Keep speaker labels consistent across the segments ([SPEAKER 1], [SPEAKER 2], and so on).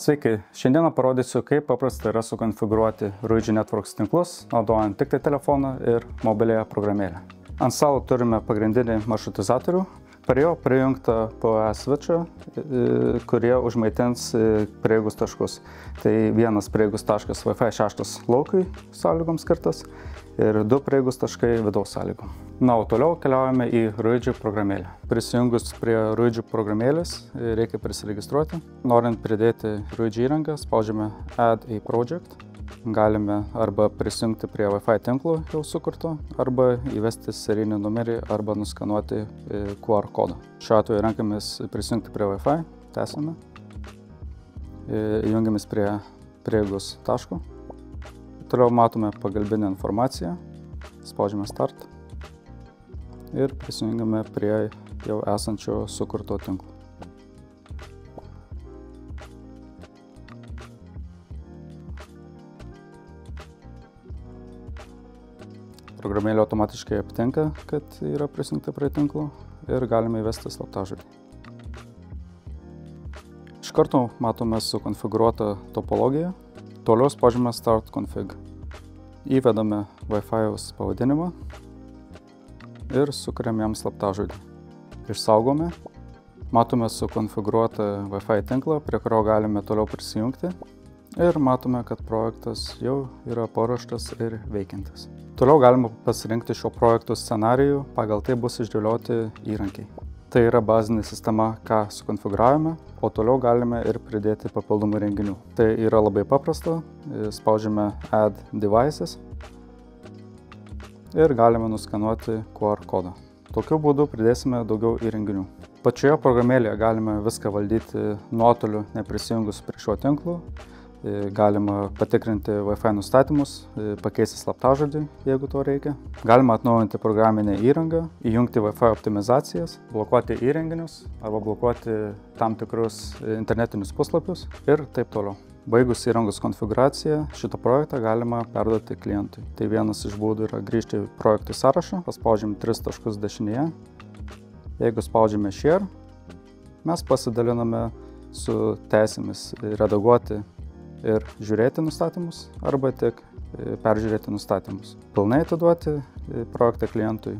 [SPEAKER 1] Sveiki, šiandieną parodysiu, kaip paprasta yra sukonfigūruoti Ruigi Networks tinklus, naudojant tik tai telefoną ir mobiliąją programėlę. Ant stalo turime pagrindinį maršrutizatorių, prie jo prijungtą PoE switchą, kurie užmaitins prieigos taškus. Tai vienas prieigos taškas Wi-Fi 6 laukui sąlygoms skirtas ir 2 prieigos taškai vidaus sąlygom. Na, o toliau keliaujame į Ruigi programėlę. Prisijungus prie Ruigi programėlės reikia prisiregistruoti. Norint pridėti Ruigi įrangą, spaudžiame Add a Project. Galime arba prisijungti prie Wi-Fi tinklo jau sukurto, arba įvesti serijinį numerį arba nuskanuoti QR kodą. Šiuo atveju renkamės prisijungti prie Wi-Fi, tęsiame. Jungiamės prie prieigos taško. Toliau matome pagalbinę informaciją, spaudžiame Start ir prisijungiame prie jau esančio sukurto tinklo. Programėlė automatiškai aptinka, kad yra prisijungta prie tinklo ir galime įvesti slaptažodį. Iš karto matome sukonfigūruotą topologiją. Toliau spaudžiame Start Config. Įvedame Wi-Fi'aus pavadinimą ir sukuriam jam slaptažodį. Išsaugome. Matome sukonfigūruotą Wi-Fi tinklą, prie kurio galime toliau prisijungti. Ir matome, kad projektas jau yra paruoštas ir veikiantis. Toliau galima pasirinkti šio projekto scenarijų, pagal tai bus išdėlioti įrankiai. Tai yra bazinė sistema, ką sukonfigūravome, o toliau galime ir pridėti papildomų įrenginių. Tai yra labai paprasta, spaudžiame Add Devices ir galime nuskanuoti QR kodą. Tokiu būdu pridėsime daugiau įrenginių. Pačioje programėlėje galime viską valdyti nuotoliu, neprisijungus prie šio tinklo. Galima patikrinti Wi-Fi nustatymus, pakeisti slaptažodį, jeigu to reikia. Galima atnaujinti programinę įrangą, įjungti Wi-Fi optimizacijas, blokuoti įrenginius arba blokuoti tam tikrus internetinius puslapius ir taip toliau. Baigus įrangos konfigūraciją, šitą projektą galima perduoti klientui. Tai vienas iš būdų yra grįžti į projektų sąrašą, paspaudžiam 3 taškus dešinėje. Jeigu spaudžiame Share, mes pasidaliname su teisėmis redaguoti ir žiūrėti nustatymus, arba tik peržiūrėti nustatymus. Pilnai atiduoti projektą klientui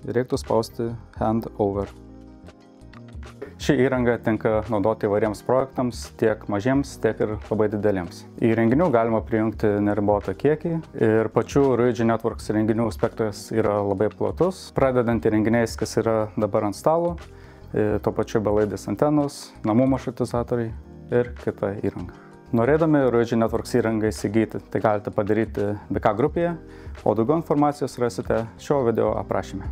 [SPEAKER 1] reiktų spausti Hand Over. Ši įranga tinka naudoti įvairiems projektams, tiek mažiems, tiek ir labai dideliems. Įrenginių galima prijungti neribotą kiekį ir pačių Ruigi Networks įrenginių spektras yra labai platus, pradedant įrenginiais, kas yra dabar ant stalo, tuo pačiu belaidės antenos, namų maršrutizatoriai ir kita įranga. Norėdami Ruigi Networks įrangą įsigyti, tai galite padaryti BK grupėje, o daugiau informacijos rasite šio video aprašyme.